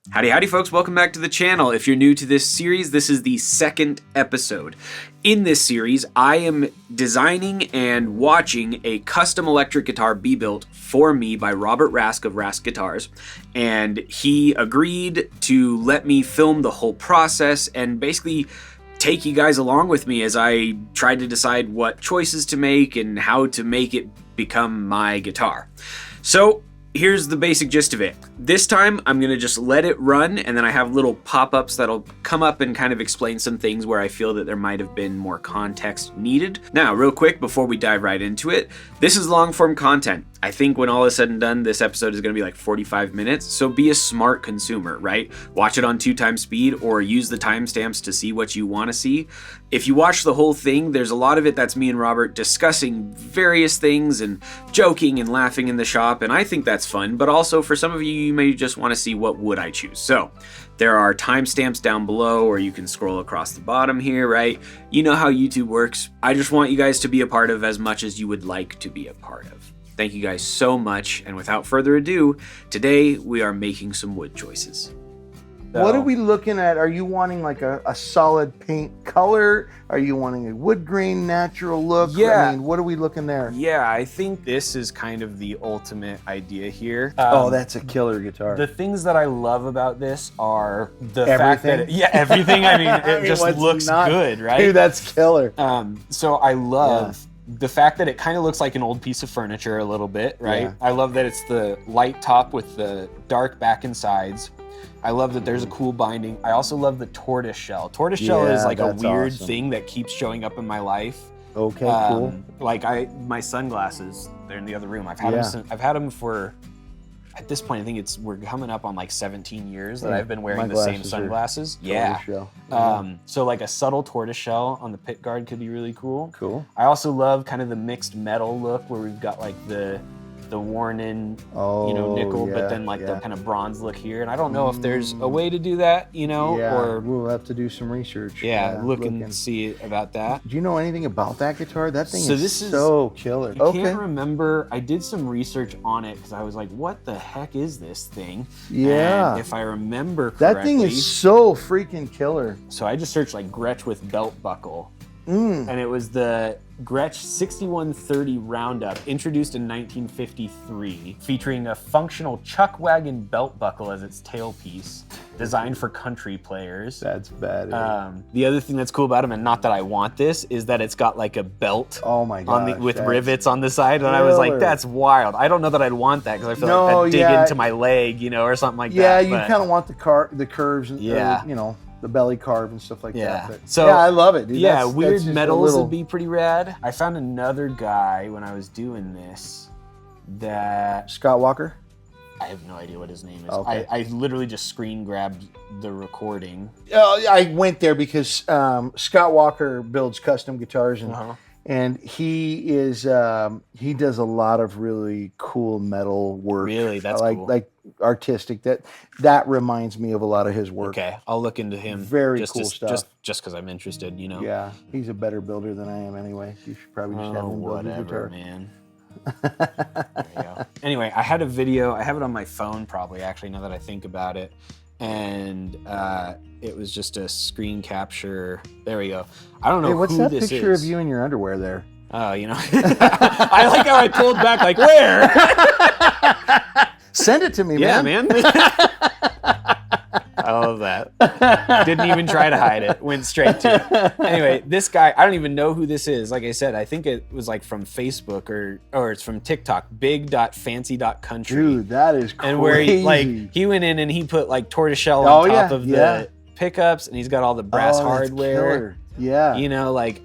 Howdy folks, welcome back to the channel. If you're new to this series, this is the second episode. In this series, I am designing and watching a custom electric guitar be built for me by Robert Rask of Rask Guitars. And he agreed to let me film the whole process and basically take you guys along with me as I tried to decide what choices to make and how to make it become my guitar. So here's the basic gist of it. This time I'm gonna just let it run, and then I have little pop-ups that'll come up and kind of explain some things where I feel that there might have been more context needed. Now, real quick before we dive right into it, this is long-form content. I think when all is said and done, this episode is gonna be like 45 minutes, so be a smart consumer, right? Watch it on 2x speed or use the timestamps to see what you wanna see. If you watch the whole thing, there's a lot of it that's me and Robert discussing various things and joking and laughing in the shop, and I think that's fun, but also for some of you, you may just wanna see what would I choose. So there are timestamps down below, or you can scroll across the bottom here, right? You know how YouTube works. I just want you guys to be a part of as much as you would like to be a part of. Thank you guys so much, and without further ado, today we are making some wood choices. So, what are we looking at? Are you wanting like a solid paint color? Are you wanting a wood grain natural look? Yeah. I mean, what are we looking there? Yeah, I think this is kind of the ultimate idea here. Oh, that's a killer guitar. The things that I love about this are the Everything? fact that everything. I mean, it just what's looks not- good, right? Dude, that's killer. So I love the fact that it kind of looks like an old piece of furniture a little bit, right? Yeah. I love that it's the light top with the dark back and sides. I love that there's a cool binding. I also love the tortoise shell. Tortoise shell is like a that's weird awesome. thing that keeps showing up in my life. Okay, cool. Like my sunglasses, they're in the other room. I've had them for, at this point, I think we're coming up on like 17 years that I've been wearing the same sunglasses. Yeah. So like a subtle tortoise shell on the pickguard could be really cool. Cool. I also love kind of the mixed metal look where we've got like the worn in, nickel, but then like the kind of bronze look here. And I don't know if there's a way to do that, or we'll have to do some research. look and see about that. Do you know anything about that guitar? That thing is this is so killer. I can't remember. I did some research on it because I was like, what the heck is this thing? Yeah. And if I remember correctly. That thing is so freaking killer. So I just searched like Gretsch with belt buckle. And it was the Gretsch 6130 Roundup, introduced in 1953, featuring a functional chuck wagon belt buckle as its tailpiece, designed for country players. That's bad. The other thing that's cool about them, and not that I want this, is that it's got like a belt Oh my gosh, with rivets on the side, and I was like, that's wild. I don't know that I'd want that because I feel like that'd dig into my leg, or something like that. Yeah, you kind of want the curves, and Yeah. the belly carve and stuff like that. But, So yeah, I love it, dude. Yeah, That's weird just a metals little- would be pretty rad. I found another guy when I was doing this that Scott Walker. I have no idea what his name is. Okay. I literally just screen grabbed the recording. I went there because Scott Walker builds custom guitars, and he is he does a lot of really cool metal work. Really? That's like cool. like artistic. That reminds me of a lot of his work. Okay, I'll look into him. Very cool stuff. Just because I'm interested, Yeah, he's a better builder than I am anyway. You should probably just have him build your guitar. Man. There you go. Anyway, I had a video. I have it on my phone probably, actually, now that I think about it. And it was just a screen capture. There we go. I don't know Hey, what's who that this picture is. of you in your underwear there? Oh, I like how I pulled back, like, where? Send it to me, Yeah, man. man. I love that. Didn't even try to hide it. Went straight to it. Anyway, this guy, I don't even know who this is. Like I said, I think it was like from Facebook or it's from TikTok. Big.fancy.country. Dude, that is crazy. And where he went in and he put like tortoiseshell on top of the pickups, and he's got all the brass hardware. Yeah.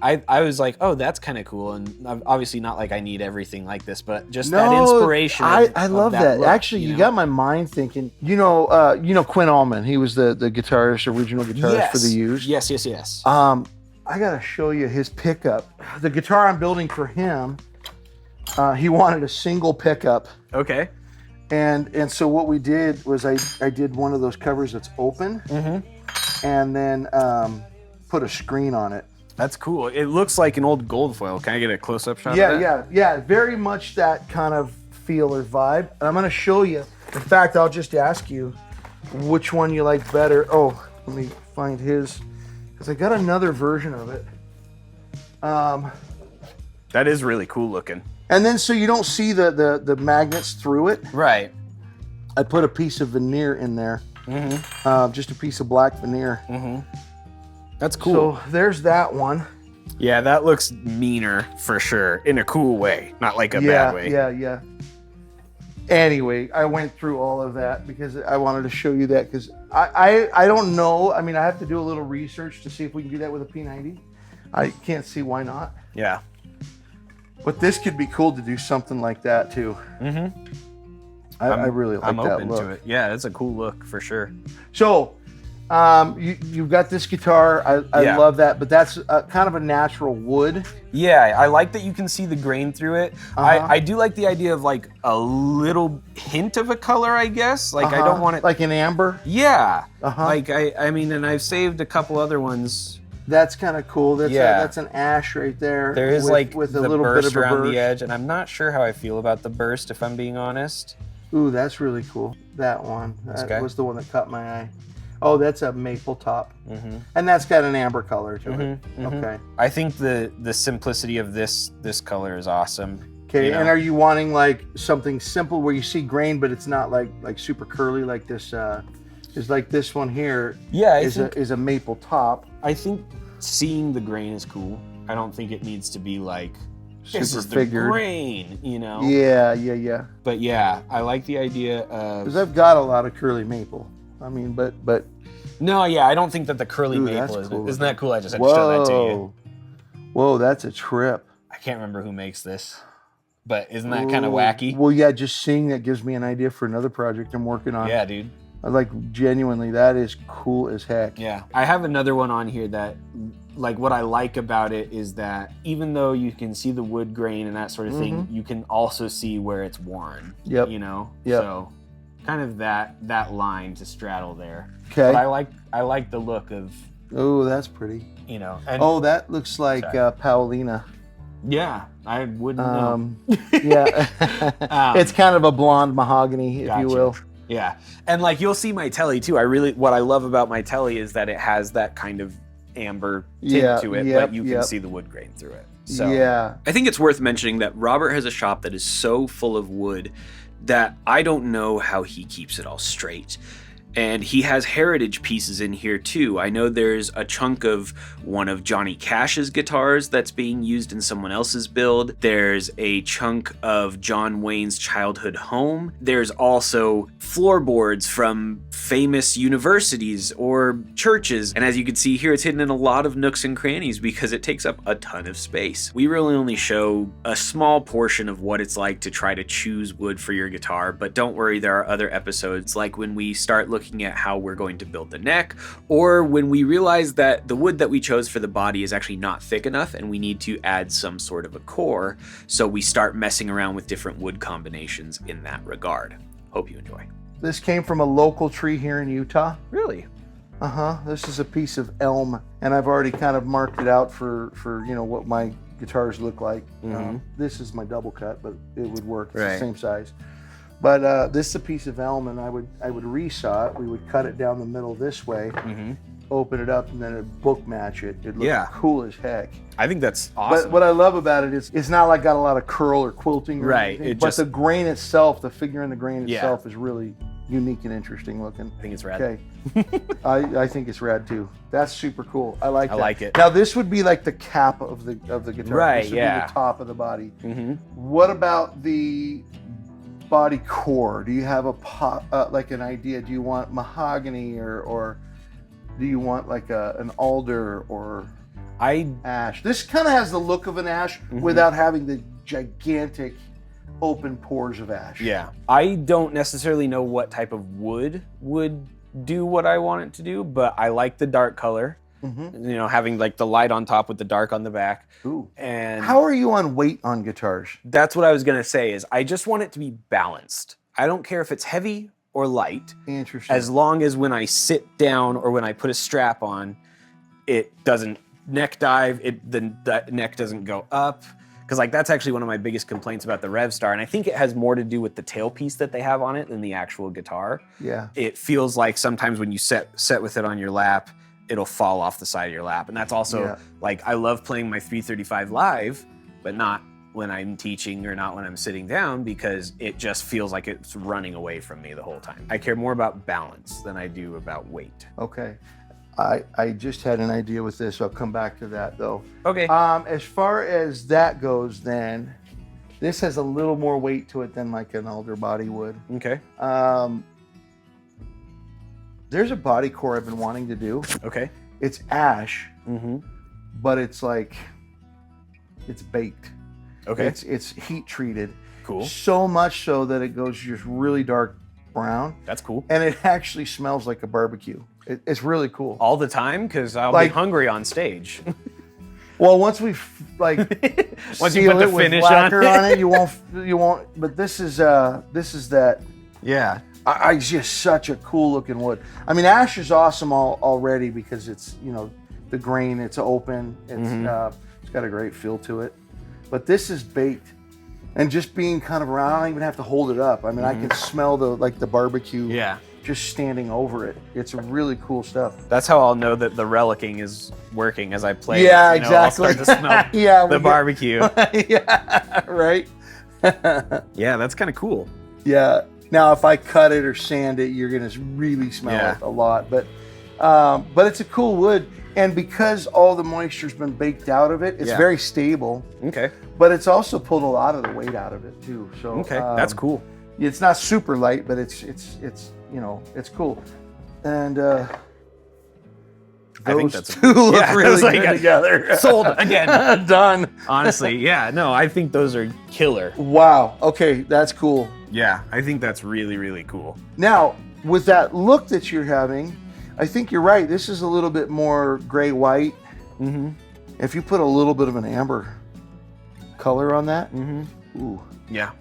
I was like, oh, that's kind of cool. And obviously not like I need everything like this, but just that inspiration. I love that. Look, Actually, you got my mind thinking, Quinn Allman, he was the guitarist, original guitarist for the Used. Yes. I got to show you his pickup. The guitar I'm building for him, he wanted a single pickup. Okay. And so what we did was I did one of those covers that's open, and then put a screen on it. That's cool. It looks like an old gold foil. Can I get a close-up shot of that? Yeah. Very much that kind of feel or vibe. And I'm going to show you. In fact, I'll just ask you, which one you like better. Oh, let me find his, because I got another version of it. That is really cool looking. And then so you don't see the magnets through it. Right. I put a piece of veneer in there. Just a piece of black veneer. That's cool. So there's that one. Yeah, that looks meaner for sure, in a cool way, not like a bad way. Yeah. Anyway, I went through all of that because I wanted to show you that, because I don't know. I mean, I have to do a little research to see if we can do that with a P90. I can't see why not. Yeah. But this could be cool to do something like that too. I really like that look. I'm open to it. Yeah, it's a cool look for sure. So, you've got this guitar. I love that, but that's kind of a natural wood. Yeah, I like that you can see the grain through it. I do like the idea of like a little hint of a color, I guess. Like I don't want it like an amber. Yeah. Like I mean, and I've saved a couple other ones. That's kind of cool. That's an ash right there. There is with the a little burst bit of a around burst. the edge, and I'm not sure how I feel about the burst, if I'm being honest. Ooh, that's really cool. That one. That was the one that caught my eye. Oh, that's a maple top. And that's got an amber color to it. Okay. I think the simplicity of this color is awesome. Okay, and are you wanting like something simple where you see grain, but it's not like super curly like this? Is like this one here. Yeah, is a maple top. I think seeing the grain is cool. I don't think it needs to be like this Super is the figured. grain, you know? Yeah. But yeah, I like the idea of... Because I've got a lot of curly maple. I mean, but... No, yeah, I don't think that the curly maple is... Cool. Isn't that cool? I just had to show that to you. Whoa, that's a trip. I can't remember who makes this, but isn't that kind of wacky? Well, yeah, just seeing that gives me an idea for another project I'm working on. Yeah, dude. Like, genuinely, that is cool as heck. Yeah. I have another one on here that, like, what I like about it is that even though you can see the wood grain and that sort of thing, you can also see where it's worn. Yep. You know? Yep. So, kind of that line to straddle there. Okay. But I like the look of... Oh, that's pretty. You know. And, that looks like Paulina. Yeah, I wouldn't know. Yeah. It's kind of a blonde mahogany, if you will. Yeah, and like you'll see my telly too. What I love about my telly is that it has that kind of amber tint to it, but you can see the wood grain through it. So I think it's worth mentioning that Robert has a shop that is so full of wood that I don't know how he keeps it all straight. And he has heritage pieces in here too. I know there's a chunk of one of Johnny Cash's guitars that's being used in someone else's build. There's a chunk of John Wayne's childhood home. There's also floorboards from famous universities or churches. And as you can see here, it's hidden in a lot of nooks and crannies because it takes up a ton of space. We really only show a small portion of what it's like to try to choose wood for your guitar, but don't worry, there are other episodes like when we start looking at how we're going to build the neck, or when we realize that the wood that we chose for the body is actually not thick enough and we need to add some sort of a core, so we start messing around with different wood combinations in that regard. Hope you enjoy. This came from a local tree here in Utah. Really? This is a piece of elm, and I've already kind of marked it out for what my guitars look like. This is my double cut, but it would work. It's the same size. But this is a piece of elm, and I would resaw it. We would cut it down the middle this way, open it up, and then it'd book match it. It'd look cool as heck. I think that's awesome. But what I love about it is it's not like got a lot of curl or quilting or anything, but the grain itself, the figure in the grain itself is really unique and interesting looking. I think it's rad. Okay. I think it's rad too. That's super cool. I like that. I like it. Now this would be like the cap of the guitar. Right, this would be the top of the body. What about the body core? Do you have like an idea? Do you want mahogany or do you want like an alder or ash? This kind of has the look of an ash without having the gigantic open pores of ash. Yeah. I don't necessarily know what type of wood would do what I want it to do, but I like the dark color. You know, having like the light on top with the dark on the back. Ooh. And how are you on weight on guitars? That's what I was gonna say. Is I just want it to be balanced. I don't care if it's heavy or light. Interesting. As long as when I sit down or when I put a strap on, it doesn't neck dive. The neck doesn't go up. Because like that's actually one of my biggest complaints about the Revstar, and I think it has more to do with the tailpiece that they have on it than the actual guitar. Yeah. It feels like sometimes when you set with it on your lap, it'll fall off the side of your lap. And that's also like, I love playing my 335 live, but not when I'm teaching or not when I'm sitting down, because it just feels like it's running away from me the whole time. I care more about balance than I do about weight. Okay. I just had an idea with this. I'll come back to that though. Okay. As far as that goes, then this has a little more weight to it than like an alder body would. Okay. There's a body core I've been wanting to do. Okay. It's ash, but it's like, it's baked. Okay. It's heat treated. Cool. So much so that it goes just really dark brown. That's cool. And it actually smells like a barbecue. It's really cool. All the time? Because I'll be hungry on stage. Well, once we like once you put the finish on it, you won't. But this is that. Yeah. I just such a cool looking wood. I mean, ash is awesome already because it's, you know, the grain, it's open, it's got a great feel to it. But this is baked, and just being kind of around, I don't even have to hold it up. I mean, I can smell the barbecue. Yeah. Just standing over it. It's really cool stuff. That's how I'll know that the relicking is working as I play. Yeah, it. Exactly. I'll start to smell the barbecue. Yeah, right. Yeah, that's kind of cool. Yeah. Now, if I cut it or sand it, you're gonna really smell it a lot. But it's a cool wood, and because all the moisture's been baked out of it, it's very stable. Okay. But it's also pulled a lot of the weight out of it too. So okay, that's cool. It's not super light, but it's you know, it's cool. And I think that's two look really good together. Sold again. Done. Honestly, yeah. No, I think those are killer. Wow. Okay, that's cool. Yeah, I think that's really, really cool. Now, with that look that you're having, I think you're right. This is a little bit more gray-white. If you put a little bit of an amber color on that, ooh. Yeah.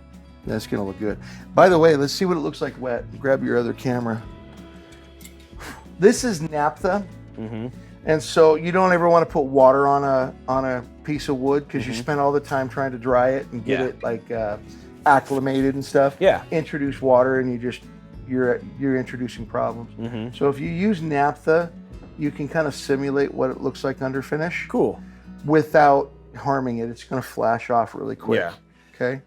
That's gonna look good. By the way, let's see what it looks like wet. Grab your other camera. This is naphtha, and so you don't ever want to put water on a piece of wood because you spend all the time trying to dry it and get it like acclimated and stuff. Yeah. Introduce water and you're introducing problems. So if you use naphtha, you can kind of simulate what it looks like under finish. Cool. Without harming it. It's going to flash off really quick. Yeah. Okay.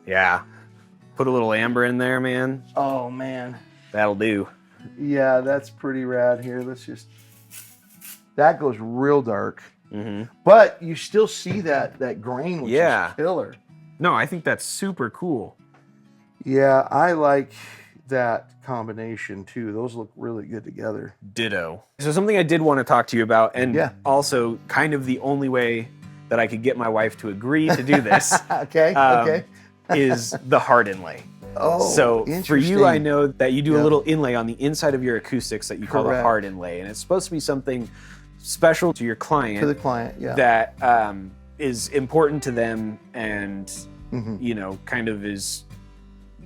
Yeah. Put a little amber in there, man. Oh man. That'll do. Yeah, that's pretty rad here. That goes real dark. But you still see that grain, which is killer. No, I think that's super cool. Yeah, I like that combination too. Those look really good together. Ditto. So something I did want to talk to you about, and also kind of the only way that I could get my wife to agree to do this okay. is the hard inlay. Oh, so for you, I know that you do a little inlay on the inside of your acoustics that you call the hard inlay, and it's supposed to be something special to your client. To the client, yeah. That is important to them, and you know, kind of is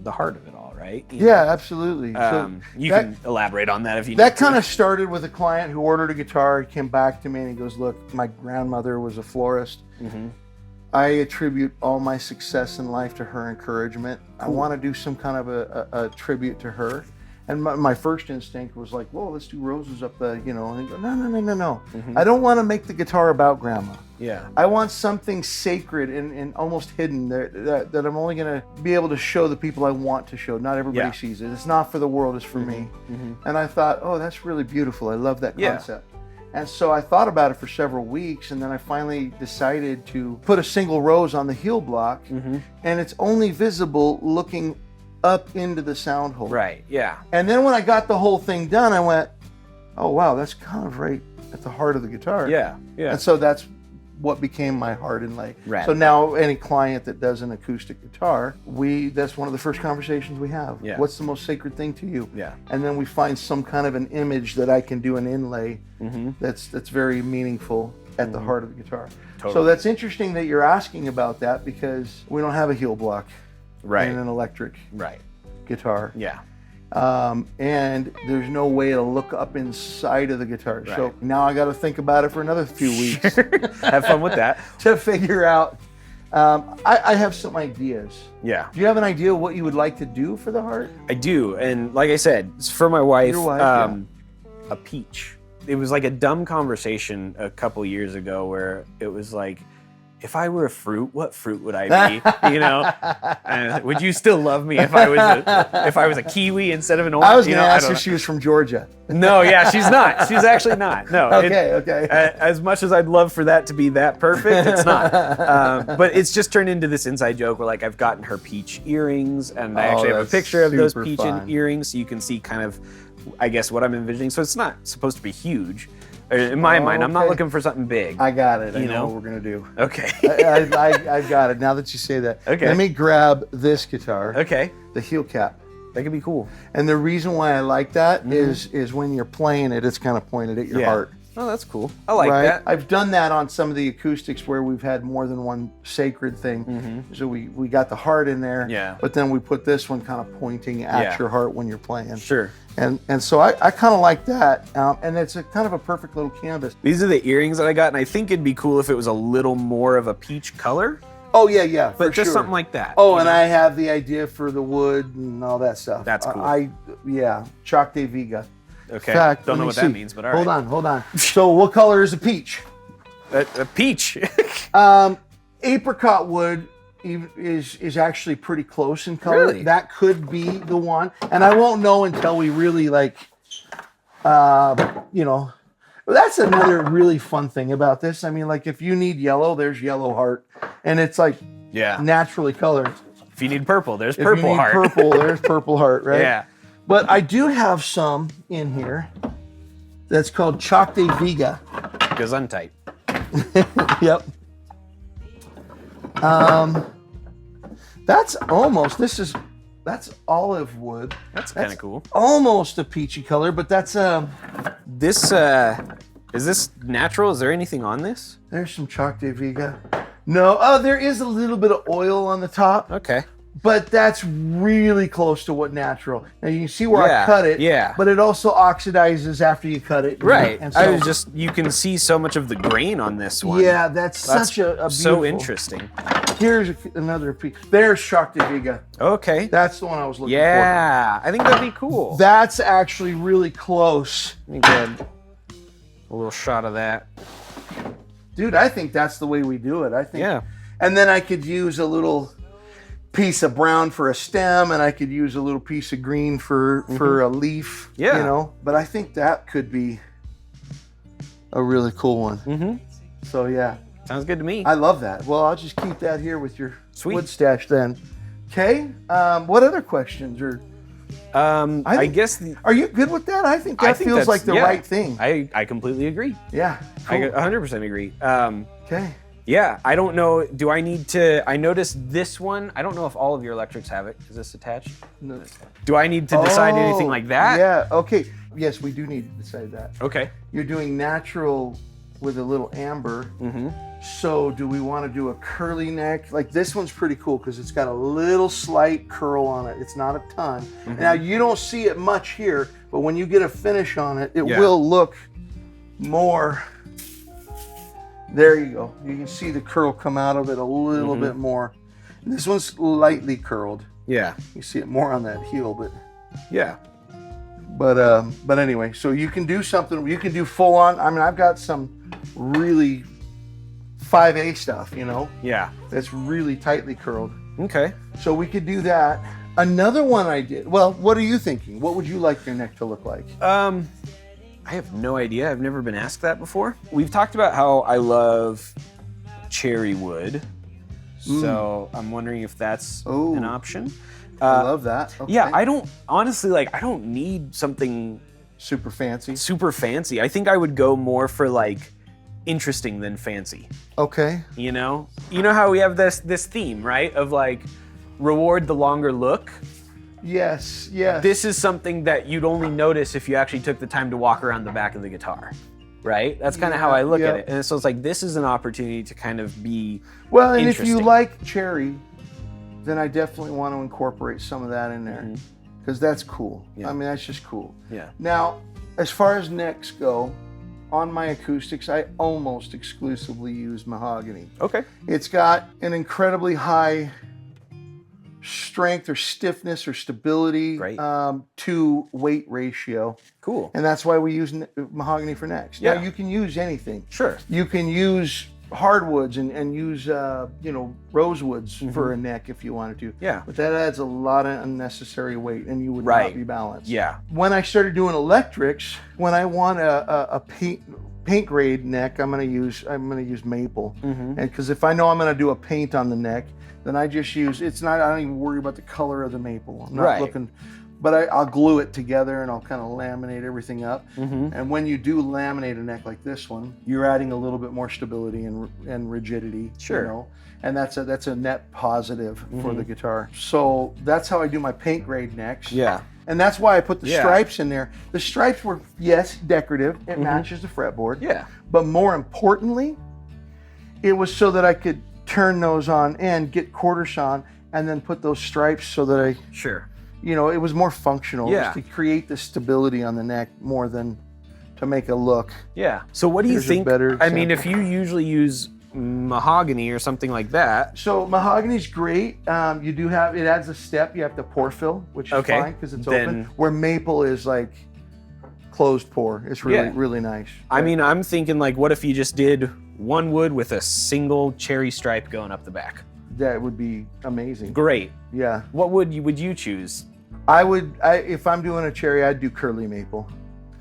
the heart of it all, right? Absolutely. So you can elaborate on that if you need That kind of started with a client who ordered a guitar. He came back to me and he goes, look, my grandmother was a florist. I attribute all my success in life to her encouragement. I want to do some kind of a tribute to her. And my first instinct was like, well, let's do roses up the, you know, and he goes, no. I don't want to make the guitar about grandma. Yeah. I want something sacred and almost hidden that I'm only going to be able to show the people I want to show. Not everybody sees it. It's not for the world, it's for me. And I thought, oh, that's really beautiful. I love that concept. And so I thought about it for several weeks, and then I finally decided to put a single rose on the heel block, and it's only visible looking up into the sound hole. Right, yeah. And then when I got the whole thing done, I went, oh wow, that's kind of right at the heart of the guitar. Yeah. And so that's what became my hard inlay. Right. So now any client that does an acoustic guitar, that's one of the first conversations we have. Yeah. What's the most sacred thing to you? Yeah. And then we find some kind of an image that I can do an inlay that's very meaningful at the heart of the guitar. Totally. So that's interesting that you're asking about that, because we don't have a heel block in an electric guitar. Yeah. and there's no way to look up inside of the guitar. Right. So now I got to think about it for another few weeks Have fun with that. to figure out. I have some ideas. Yeah. Do you have an idea of what you would like to do for the heart? I do, and like I said, it's for my wife. Your wife, A peach. It was like a dumb conversation a couple years ago where it was like, if I were a fruit, what fruit would I be? You know, would you still love me if I was a kiwi instead of an orange? I was going to ask if she was from Georgia. No, yeah, she's not. She's actually not. No. Okay. As much as I'd love for that to be that perfect, it's not. But it's just turned into this inside joke where like I've gotten her peach earrings, and I actually have a picture of those peach earrings, so you can see kind of, I guess, what I'm envisioning. So it's not supposed to be huge. In my mind, I'm not looking for something big. I got it. I know what we're going to do. Okay. I got it. Now that you say that. Okay. Let me grab this guitar. Okay. The heel cap. That could be cool. And the reason why I like that is when you're playing it, it's kind of pointed at your heart. Oh, that's cool. I like that. I've done that on some of the acoustics where we've had more than one sacred thing. So we got the heart in there. Yeah. But then we put this one kind of pointing at your heart when you're playing. Sure. And so I kind of like that. And it's a kind of a perfect little canvas. These are the earrings that I got, and I think it'd be cool if it was a little more of a peach color. Oh, yeah. But just something like that. Oh, and I have the idea for the wood and all that stuff. That's cool. Choc de Viga. Okay. In fact, don't know what that means, but all right. Hold on. So what color is a peach? A peach. Apricot wood is actually pretty close in color. Really? That could be the one. And I won't know until we really that's another really fun thing about this. I mean, like if you need yellow, there's yellow heart. And it's like naturally colored. If you need purple, there's purple heart. If you need purple, there's purple heart, right? Yeah. But I do have some in here that's called Choc de Viga. Gesundheit. Yep. That's olive wood. That's kind of cool. Almost a peachy color, but that's This is this natural? Is there anything on this? There's some Choc de Viga. No, there is a little bit of oil on the top. Okay. But that's really close to what natural. Now you can see where I cut it. Yeah. But it also oxidizes after you cut it. Right. And so, you can see so much of the grain on this one. Yeah, that's such a beautiful. So interesting. Here's another piece. There's Choc de Viga. Okay. That's the one I was looking for. Yeah, I think that'd be cool. That's actually really close. Let me get a little shot of that. Dude, I think that's the way we do it. I think. Yeah. And then I could use a little piece of brown for a stem, and I could use a little piece of green for a leaf. Yeah. You know, but I think that could be a really cool one. So yeah. Sounds good to me. I love that. Well, I'll just keep that here with your Sweet. wood stash then. Okay. What other questions or? I guess. Are you good with that? I think that feels like the right thing. I completely agree. Yeah. Cool. I 100% agree. Okay. Yeah, I don't know. Do I need to? I noticed this one. I don't know if all of your electrics have it. Is this attached? No. Do I need to decide anything like that? Yeah. Okay. Yes, we do need to decide that. Okay. You're doing natural with a little amber. So do we want to do a curly neck? Like this one's pretty cool because it's got a little slight curl on it. It's not a ton. Now you don't see it much here, but when you get a finish on it, it will look more. There you go. You can see the curl come out of it a little bit more. This one's lightly curled. Yeah. You see it more on that heel, but yeah. But anyway, so you can do something. You can do full on. I mean, I've got some really 5A stuff, you know. Yeah. That's really tightly curled. Okay. So we could do that. Another one I did. Well, what are you thinking? What would you like your neck to look like? I have no idea. I've never been asked that before. We've talked about how I love cherry wood. So I'm wondering if that's an option. I love that. Okay. Yeah, I don't need something super fancy. I think I would go more for like interesting than fancy. Okay. You know how we have this theme, right? Of like reward the longer look. Yes. This is something that you'd only notice if you actually took the time to walk around the back of the guitar, right? That's kind of how I look at it. And so it's like, this is an opportunity to kind of be if you like cherry, then I definitely want to incorporate some of that in there. because that's cool. Yeah. I mean, that's just cool. Yeah. Now, as far as necks go, on my acoustics, I almost exclusively use mahogany. Okay. It's got an incredibly high strength or stiffness or stability to weight ratio. Cool. And that's why we use mahogany for necks. Yeah. Now, you can use anything. Sure. You can use hardwoods and use rosewoods for a neck if you wanted to. Yeah. But that adds a lot of unnecessary weight and you would not be balanced. Yeah. When I started doing electrics, when I want a paint grade neck, I'm gonna use maple. And because if I know I'm gonna do a paint on the neck, then I just use, I don't even worry about the color of the maple. I'm not looking, but I'll glue it together and I'll kind of laminate everything up. And when you do laminate a neck like this one, you're adding a little bit more stability and rigidity. Sure. You know? And that's a net positive for the guitar. So that's how I do my paint grade necks. Yeah. And that's why I put the stripes in there. The stripes were, yes, decorative. It matches the fretboard. Yeah. But more importantly, it was so that I could turn those on and get quarters on and then put those stripes so that I... Sure. You know, it was more functional. Yeah. It was to create the stability on the neck more than to make a look. Yeah. So what do you think? I mean, if you usually use mahogany or something like that. So mahogany's great. You do have, it adds a step. You have to pour fill, which is fine because it's open. Where maple is like closed pour. It's really, really nice. I mean, I'm thinking like, what if you just did one wood with a single cherry stripe going up the back? That would be amazing. Great. Yeah. What wood would you choose? If I'm doing a cherry, I'd do curly maple.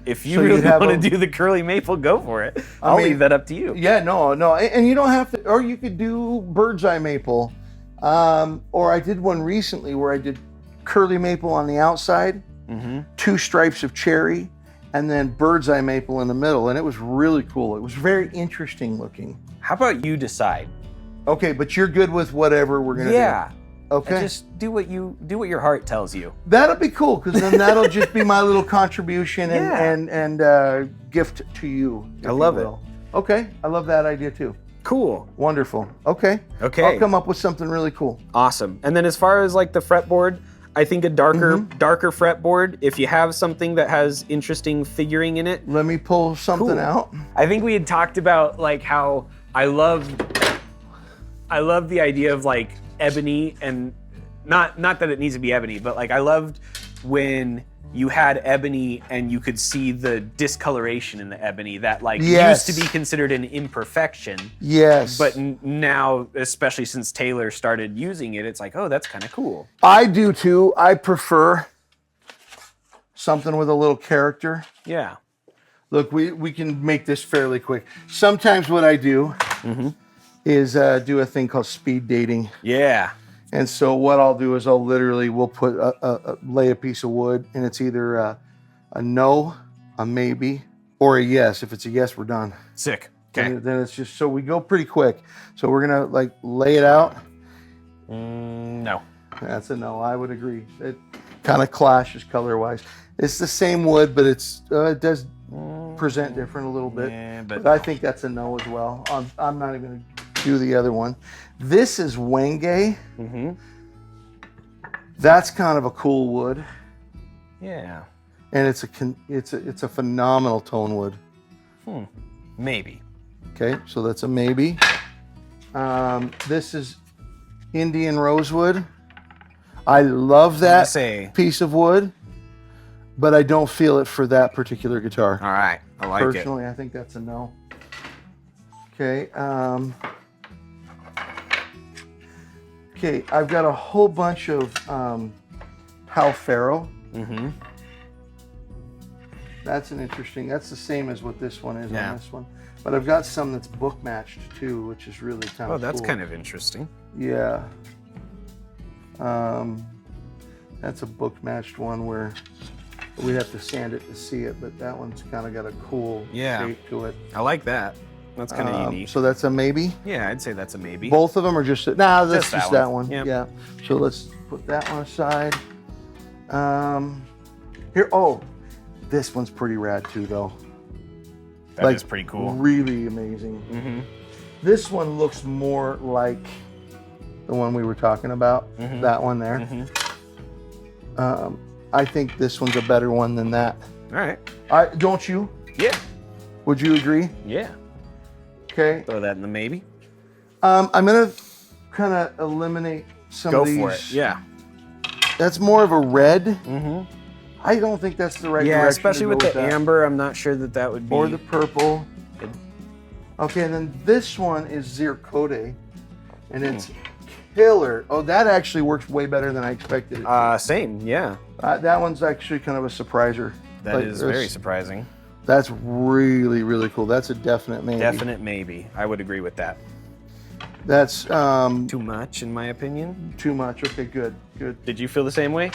If you really want to do the curly maple, go for it. I'll leave that up to you. Yeah, no. And you don't have to, or you could do bird's eye maple. Or I did one recently where I did curly maple on the outside, 2 stripes of cherry, and then bird's eye maple in the middle. And it was really cool. It was very interesting looking. How about you decide? Okay, but you're good with whatever we're going to do. Yeah. Okay. Just do what your heart tells you. That'll be cool, because then that'll just be my little contribution and gift to you. I love it. Okay, I love that idea too. Cool. Wonderful. Okay. Okay. I'll come up with something really cool. Awesome. And then as far as like the fretboard, I think a darker fretboard, if you have something that has interesting figuring in it. Let me pull something out. I think we had talked about like how I love the idea of like ebony, and not that it needs to be ebony, but like I loved when you had ebony and you could see the discoloration in the ebony that like used to be considered an imperfection. Yes. But now, especially since Taylor started using it, it's like, oh, that's kind of cool. I do too. I prefer something with a little character. Yeah. Look, we can make this fairly quick. Sometimes what I do is do a thing called speed dating. Yeah. And so what I'll do is we'll put lay a piece of wood, and it's either a no, a maybe, or a yes. If it's a yes, we're done. Sick. Okay. Then it's just, so we go pretty quick. So we're gonna like lay it out. No. That's a no. I would agree. It kind of clashes color-wise. It's the same wood, but it does present different a little bit. Yeah, but I think that's a no as well. I'm not even gonna do the other one. This is Wenge. That's kind of a cool wood. Yeah. And it's a phenomenal tone wood. Maybe. Okay, so that's a maybe. This is Indian rosewood. I love that piece of wood, but I don't feel it for that particular guitar. All right, I like it. Personally, I think that's a no. Okay. Okay, I've got a whole bunch of Pal Faro. That's that's the same as what this one is on this one. But I've got some that's book matched too, which is really kind of cool. Oh, that's kind of interesting. Yeah. That's a book matched one where we have to sand it to see it, but that one's kind of got a cool shape to it. I like that. That's kind of unique. So that's a maybe? Yeah, I'd say that's a maybe. Both of them are just, that's just that one. Yep. Yeah. So let's put that one aside. This one's pretty rad too though. That is pretty cool. Really amazing. This one looks more like the one we were talking about, that one there. I think this one's a better one than that. All right. Don't you? Yeah. Would you agree? Yeah. Okay. Throw that in the maybe. I'm gonna kind of eliminate some of these. Go for it. Yeah. That's more of a red. Mm-hmm. I don't think that's the right direction. Yeah, especially with the that. amber, I'm not sure that would be. Or the purple. Good. Okay, and then this one is Zircote, and it's killer. Oh, that actually works way better than I expected it. Same, yeah. That one's actually kind of a surpriser. That is very surprising. That's really, really cool. That's a definite maybe. Definite maybe. I would agree with that. That's too much, in my opinion. Too much. Okay, good. Did you feel the same way?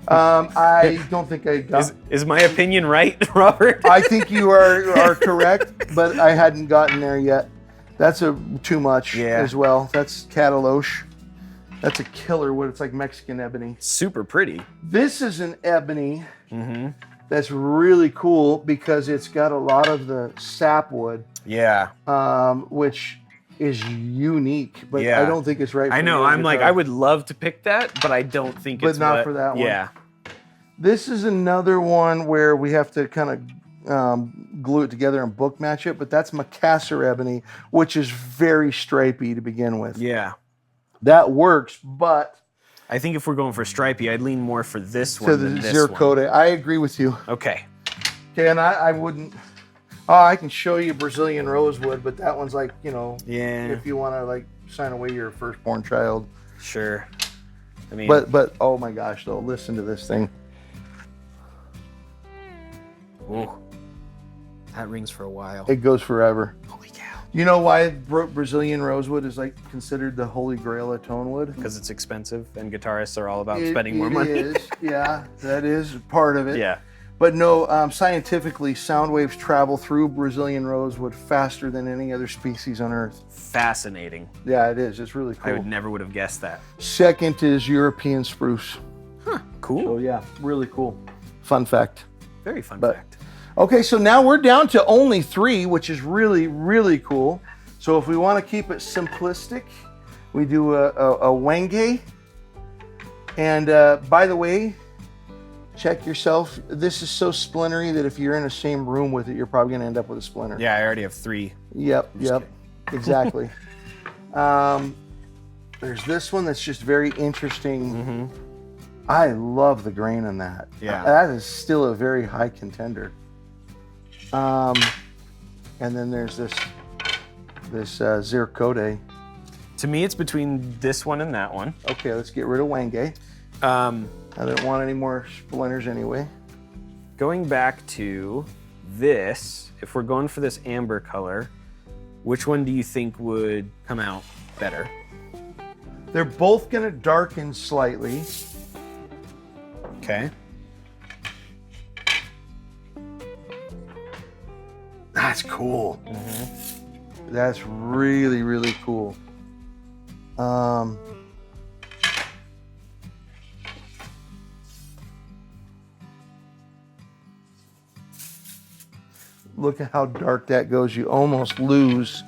I don't think I got. Is my opinion right, Robert? I think you are correct, but I hadn't gotten there yet. That's too much as well. That's Cataloche. That's a killer wood. It's like Mexican ebony. Super pretty. This is an ebony that's really cool because it's got a lot of the sapwood. Yeah. Which is unique, but I don't think it's right. I know. I'm like, I would love to pick that, but I don't think it's. But not for that one. Yeah. This is another one where we have to kind of glue it together and book match it, but that's Macassar ebony, which is very stripy to begin with. Yeah. That works, but I think if we're going for stripy, I'd lean more for this one than this Zircote. one. I agree with you. Okay. Okay, and I wouldn't. Oh, I can show you Brazilian rosewood, but that one's like, if you want to like sign away your firstborn child. Sure. I mean, but oh my gosh, though, listen to this thing. Ooh, that rings for a while. It goes forever. Holy cow. You know why Brazilian rosewood is like considered the holy grail of tone wood? Because it's expensive, and guitarists are all about spending more money. It is, yeah, that is part of it. Yeah. But no, scientifically, sound waves travel through Brazilian rosewood faster than any other species on Earth. Fascinating. Yeah, it is. It's really cool. I never would have guessed that. Second is European spruce. Huh, cool. So yeah, really cool. Fun fact. Very fun fact. Okay, so now we're down to only 3, which is really, really cool. So if we want to keep it simplistic, we do a wenge. And by the way, check yourself. This is so splintery that if you're in the same room with it, you're probably going to end up with a splinter. Yeah, I already have 3. Yep, exactly. There's this one that's just very interesting. I love the grain on that. Yeah. That is still a very high contender. And then there's this Zircote. To me, it's between this one and that one. Okay, let's get rid of wenge. I don't want any more splinters anyway. Going back to this, if we're going for this amber color, which one do you think would come out better? They're both going to darken slightly. Okay. That's cool. That's really, really cool. Look at how dark that goes. You almost lose.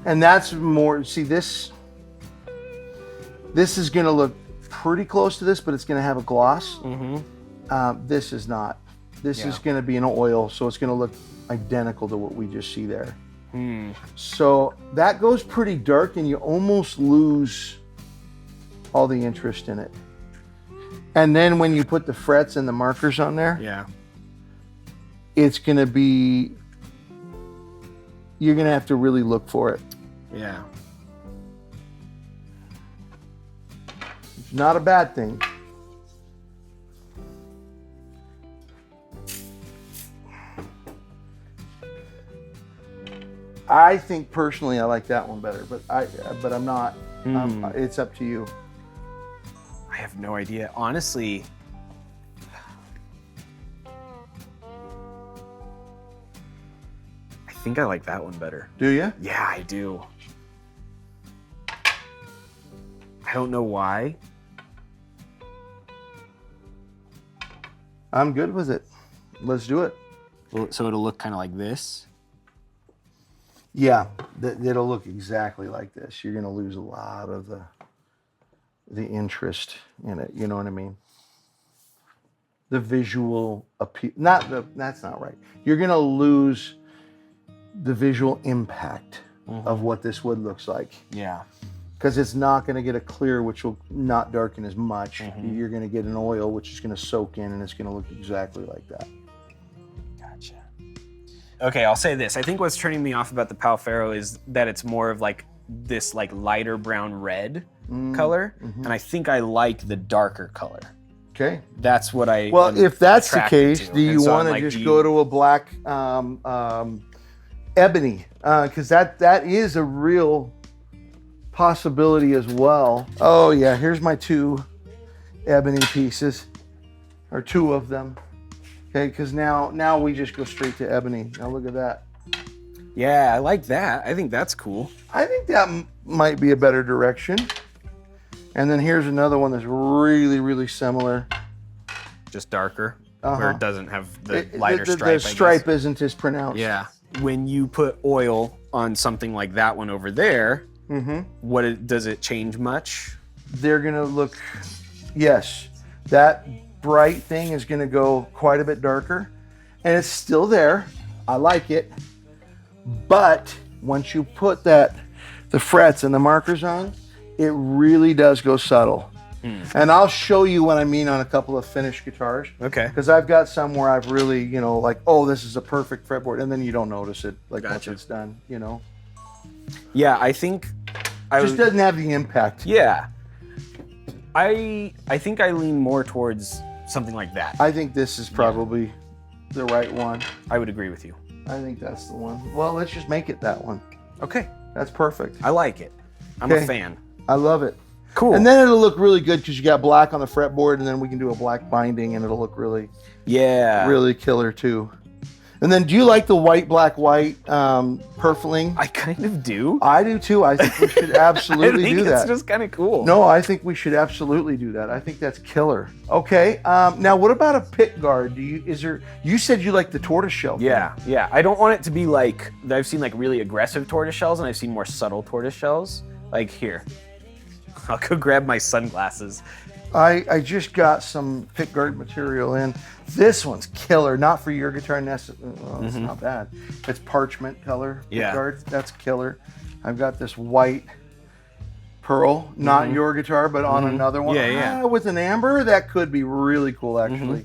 And that's more, see this is going to look pretty close to this, but it's going to have a gloss. This is not. This is going to be an oil, so it's going to look identical to what we just see there. So that goes pretty dark, and you almost lose all the interest in it. And then when you put the frets and the markers on there, it's going to be, you're going to have to really look for it. Yeah. It's not a bad thing. I think personally I like that one better, but I'm not. It's up to you. I have no idea. Honestly, I think I like that one better. Do you? Yeah, I do. I don't know why. I'm good with it. Let's do it. So it'll look kind of like this? Yeah, it'll look exactly like this. You're going to lose a lot of the interest in it. You know what I mean? the visual appeal. That's not right. You're going to lose the visual impact of what this wood looks like. Yeah. Because it's not going to get a clear, which will not darken as much. You're going to get an oil, which is going to soak in, and it's going to look exactly like that. Gotcha. Okay, I'll say this. I think what's turning me off about the Pal Ferro is that it's more of like this like lighter brown red color, and I think I like the darker color. Okay. That's what I. Well, if that's the case, do you want to like, just go to a black ebony? Because that is a real possibility as well. Oh yeah, here's my 2 ebony pieces, or 2 of them. Okay, because now we just go straight to ebony. Now look at that. Yeah, I like that. I think that's cool. I think that might be a better direction. And then here's another one that's really, really similar. Just darker, where it doesn't have the lighter stripe. The stripe isn't as pronounced. Yeah. When you put oil on something like that one over there, does it change much? They're gonna look, yes, that bright thing is gonna go quite a bit darker, and it's still there. I like it, but once you put the frets and the markers on, it really does go subtle. And I'll show you what I mean on a couple of finished guitars. Okay. Because I've got some where I've really, like, oh, this is a perfect fretboard, and then you don't notice it, like, once it's done, Yeah, I think just doesn't have the impact. Yeah. I think I lean more towards something like that. I think this is probably the right one. I would agree with you. I think that's the one. Well, let's just make it that one. Okay. That's perfect. I like it. I'm a fan. I love it. Cool. And then it'll look really good because you got black on the fretboard, and then we can do a black binding, and it'll look really, really killer too. And then, do you like the white purfling? I kind of do. I do too. I think we should absolutely do that. It's just kind of cool. No, I think we should absolutely do that. I think that's killer. Okay. Now, what about a pickguard? You said you like the tortoiseshell. Yeah, yeah. I don't want it to be like, I've seen like really aggressive tortoiseshells, and I've seen more subtle tortoiseshells. Like here. I'll go grab my sunglasses. I just got some pickguard material in. This one's killer. Not for your guitar. It's not bad. It's parchment color pickguard. That's killer. I've got this white pearl, not your guitar, but on another one. Yeah. With an amber, that could be really cool, actually.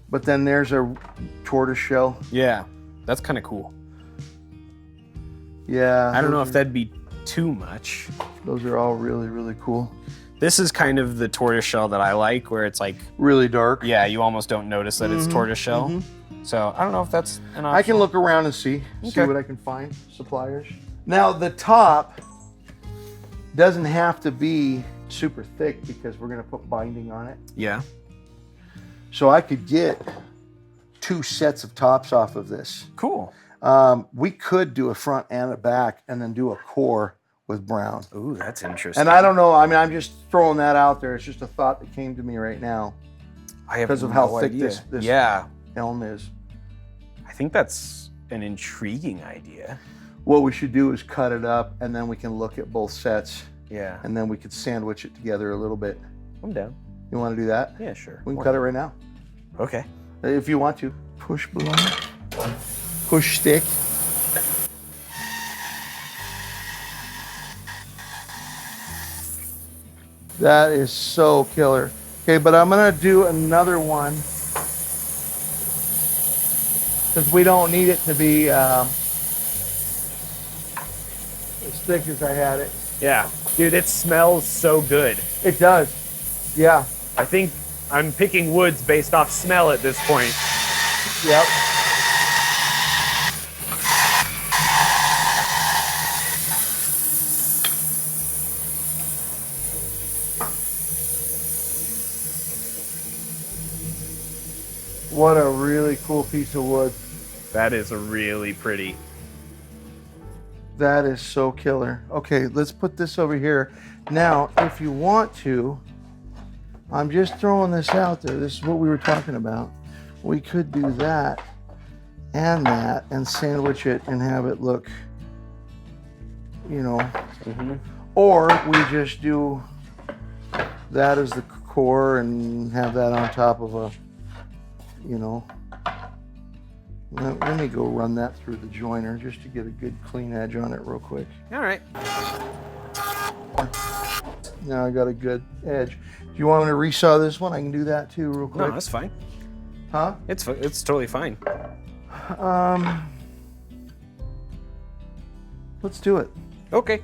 But then there's a tortoiseshell. Yeah, that's kind of cool. Yeah. I don't know if that'd be too much. Those are all really, really cool. This is kind of the tortoiseshell that I like, where it's like really dark. Yeah, you almost don't notice that it's tortoiseshell. So I don't know if that's an option. I can look around and see what I can find. Suppliers. Now the top doesn't have to be super thick because we're going to put binding on it. Yeah. So I could get 2 sets of tops off of this. Cool. We could do a front and a back, and then do a core with brown. Ooh, that's interesting. And I don't know. I mean, I'm just throwing that out there. It's just a thought that came to me right now. Because of how thick this elm is. I think that's an intriguing idea. What we should do is cut it up, and then we can look at both sets. Yeah. And then we could sandwich it together a little bit. I'm down. You want to do that? Yeah, sure. We can cut it right now. Okay. If you want to. Push below. Push stick. That is so killer. Okay, but I'm gonna do another one because we don't need it to be as thick as I had it. Yeah, dude, it smells so good. It does. Yeah. I think I'm picking woods based off smell at this point. Yep. What a really cool piece of wood. That is really pretty. That is so killer. Okay, let's put this over here. Now, if you want to, I'm just throwing this out there. This is what we were talking about. We could do that and sandwich it and have it look, or we just do that as the core and have that on top of a you know. Let me go run that through the joiner just to get a good clean edge on it real quick. All right. Now I got a good edge. Do you want me to resaw this one? I can do that too real quick. No, that's fine. Huh? It's totally fine. Let's do it. Okay.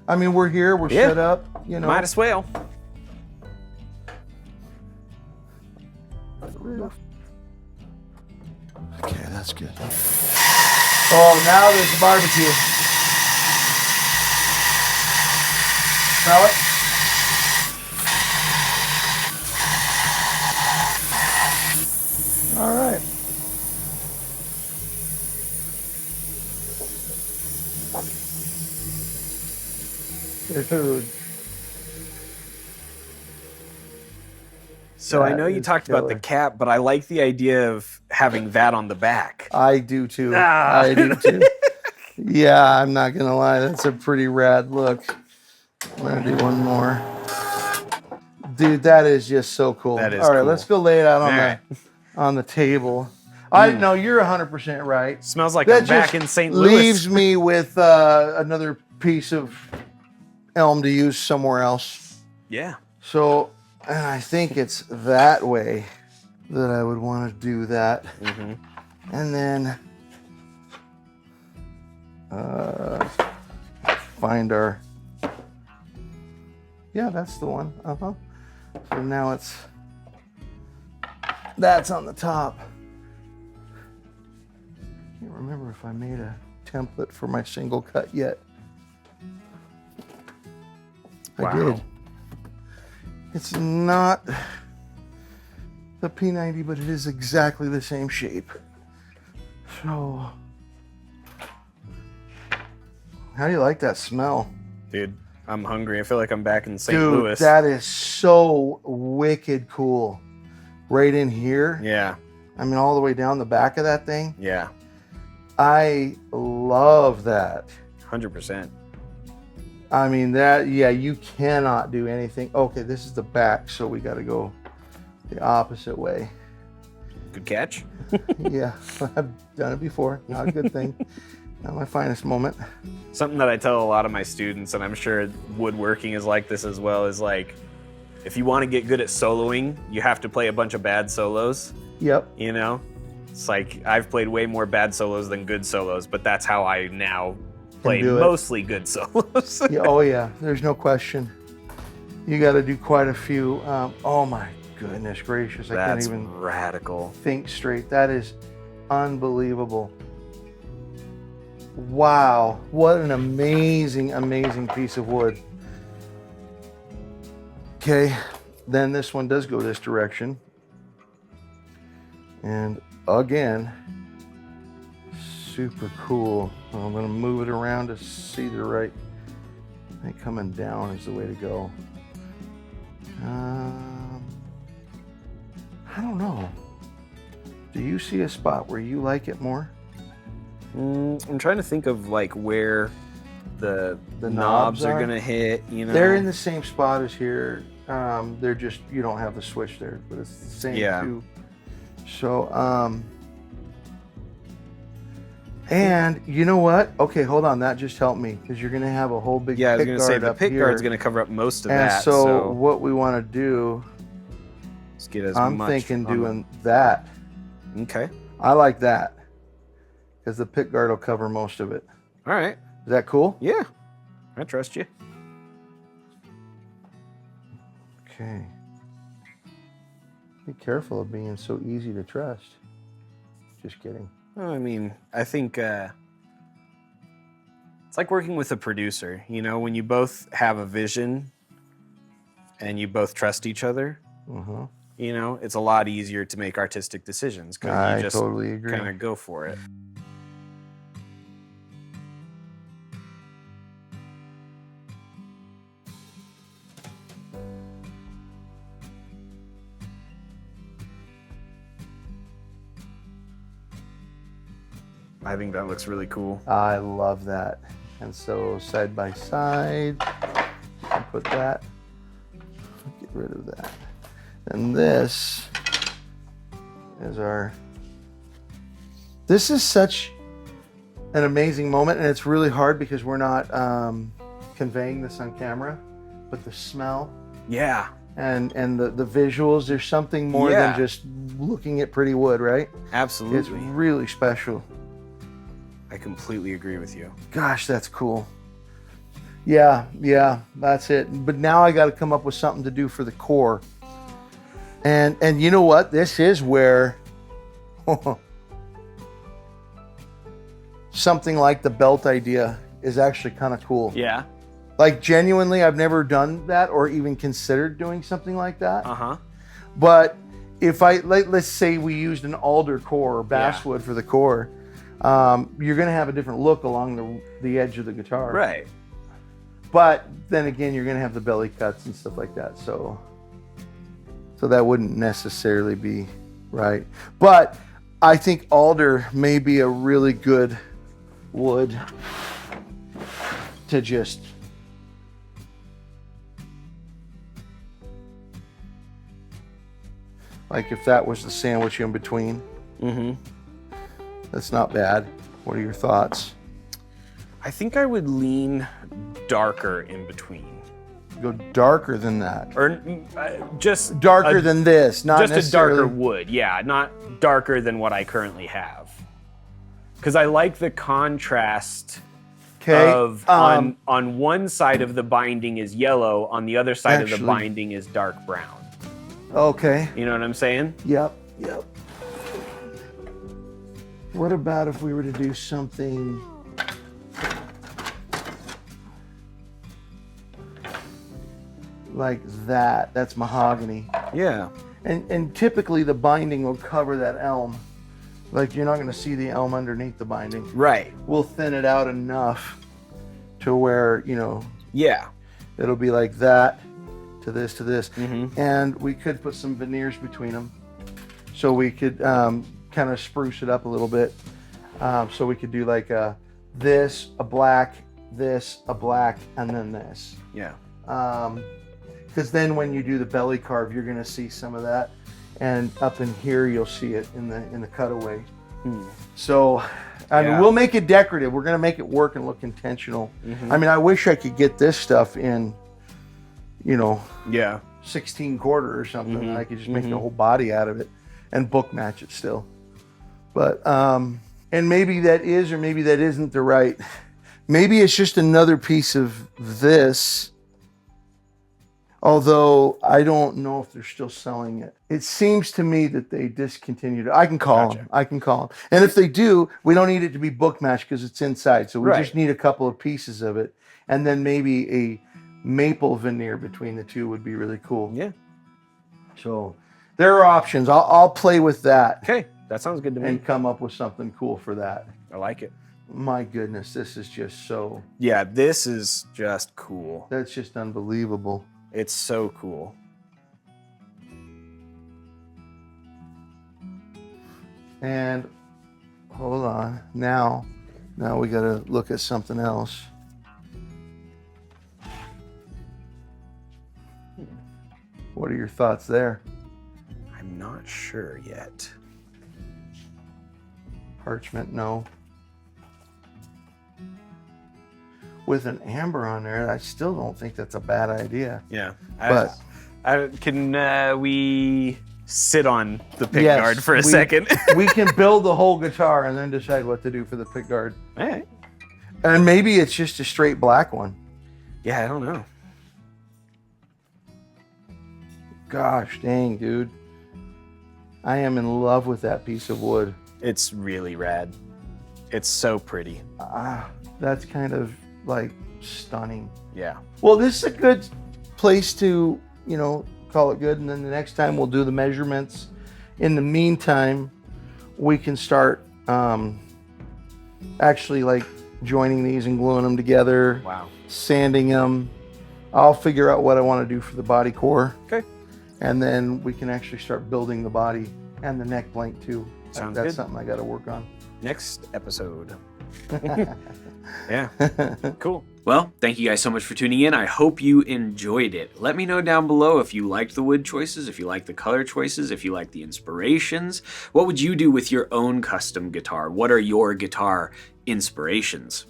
I mean, we're here, we're set up, you know. Might as well. Okay, that's good. Oh, now there's the barbecue. Smell it? All right. Dude. So I know you talked about the cap, but I like the idea of having that on the back. I do too. I do too. Yeah, I'm not gonna lie, that's a pretty rad look. I'm gonna do one more. Dude, that is just so cool. That is all right, cool. let's go lay it out on the table. I know you're 100% right. Smells like That I'm back just in St. Louis. leaves me with another piece of elm to use somewhere else. Yeah. So, and I think it's that way that I would want to do that. Mm-hmm. And then find our, yeah, that's the one. So now that's on the top. Can't remember if I made a template for my single cut yet. Wow. I did. It's not the P90, but it is exactly the same shape. So, how do you like that smell? Dude, I'm hungry. I feel like I'm back in St. Dude, Louis. that is so wicked cool. Right in here. Yeah. I mean, all the way down the back of that thing. Yeah. I love that. 100%. I mean, that, yeah, you cannot do anything. Okay, this is the back, so we got to go the opposite way. Good catch. Yeah, I've done it before. Not a good thing. Not my finest moment. Something that I tell a lot of my students, and I'm sure woodworking is like this as well, is like, if you want to get good at soloing, you have to play a bunch of bad solos. Yep. You know? It's like, I've played way more bad solos than good solos, but that's how I now play mostly good solos. Yeah, oh yeah, there's no question. You got to do quite a few. Oh my goodness gracious, I can't even radical. think straight. That is unbelievable. Wow, what an amazing, amazing piece of wood. Okay, then this one does go this direction. And again, super cool. I'm gonna move it around to see the right. I think coming down is the way to go. I don't know. Do you see a spot where you like it more? I'm trying to think of like where the knobs are gonna hit. You know, they're in the same spot as here. They're just, you don't have the switch there, but it's the same too. So and you know what? Okay, hold on. That just helped me because you're gonna have a whole big I was gonna say the pick guard pick guard's gonna cover up most of and that. So what we want to do, let's get as I'm much thinking doing that. Okay. I like that because the pick guard will cover most of it. All right. Is that cool? Yeah, I trust you. Okay. Be careful of being so easy to trust. Just kidding. Well, I mean, I think it's like working with a producer. You know, when you both have a vision and you both trust each other, you know, it's a lot easier to make artistic decisions because you just totally agree. kind of go for it. I think that looks really cool. I love that. And so side by side, I'll put that, get rid of that. And this, is our... This is such an amazing moment, and it's really hard because we're not conveying this on camera, but the smell. Yeah. And the visuals, there's something more than just looking at pretty wood, right? Absolutely. It's really special. I completely agree with you. Gosh, that's cool. Yeah, that's it. But now I got to come up with something to do for the core. And you know what? This is where something like the belt idea is actually kind of cool. Yeah. Like, genuinely, I've never done that or even considered doing something like that. Uh-huh. But if let's say we used an alder core or basswood for the core, you're going to have a different look along the edge of the guitar. Right. But then again, you're going to have the belly cuts and stuff like that. So that wouldn't necessarily be right. But I think alder may be a really good wood to just... Like if that was the sandwich in between. Mm-hmm. That's not bad. What are your thoughts? I think I would lean darker in between. Go darker than that. Or just... Darker than this, not just necessarily... a darker wood, yeah. Not darker than what I currently have. Because I like the contrast of on one side of the binding is yellow, on the other side of the binding is dark brown. Okay. You know what I'm saying? Yep. What about if we were to do something like that? That's mahogany. Yeah. And typically the binding will cover that elm. Like, you're not going to see the elm underneath the binding. Right. We'll thin it out enough to where, Yeah. it'll be like that to this to this. Mm-hmm. And we could put some veneers between them. So we could kind of spruce it up a little bit. So we could do like a black, a black, and then this. Yeah. Because then when you do the belly carve, you're going to see some of that. And up in here, you'll see it in the cutaway. So, we'll make it decorative. We're going to make it work and look intentional. Mm-hmm. I mean, I wish I could get this stuff in, 16 quarter or something. Mm-hmm. And I could just make the whole body out of it and book match it still. But, and maybe that is, or maybe that isn't the right. Maybe it's just another piece of this. Although I don't know if they're still selling it. It seems to me that they discontinued it. I can call them. And if they do, we don't need it to be book matched because it's inside. So we just need a couple of pieces of it. And then maybe a maple veneer between the two would be really cool. Yeah. So there are options. I'll play with that. Okay. That sounds good to me. And come up with something cool for that. I like it. My goodness, this is just so... Yeah, this is just cool. That's just unbelievable. It's so cool. And hold on. Now we got to look at something else. What are your thoughts there? I'm not sure yet. Parchment, no. With an amber on there, I still don't think that's a bad idea. Yeah. But can we sit on the pickguard for a second? We can build the whole guitar and then decide what to do for the pickguard. All right. And maybe it's just a straight black one. Yeah, I don't know. Gosh dang, dude. I am in love with that piece of wood. It's really rad. It's so pretty. That's kind of like stunning. Yeah. Well, this is a good place to, call it good. And then the next time we'll do the measurements. In the meantime, we can start actually like joining these and gluing them together. Wow. Sanding them. I'll figure out what I want to do for the body core. Okay. And then we can actually start building the body and the neck blank too. Sounds That's good. something I got to work on. Next episode. Yeah. Cool. Well, thank you guys so much for tuning in. I hope you enjoyed it. Let me know down below if you liked the wood choices, if you liked the color choices, if you liked the inspirations. What would you do with your own custom guitar? What are your guitar inspirations?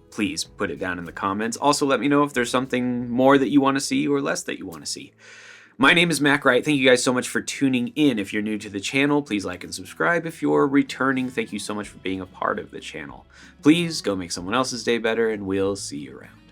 Please put it down in the comments. Also, let me know if there's something more that you want to see or less that you want to see. My name is Mac Wright. Thank you guys so much for tuning in. If you're new to the channel, please like and subscribe. If you're returning, thank you so much for being a part of the channel. Please go make someone else's day better, and we'll see you around.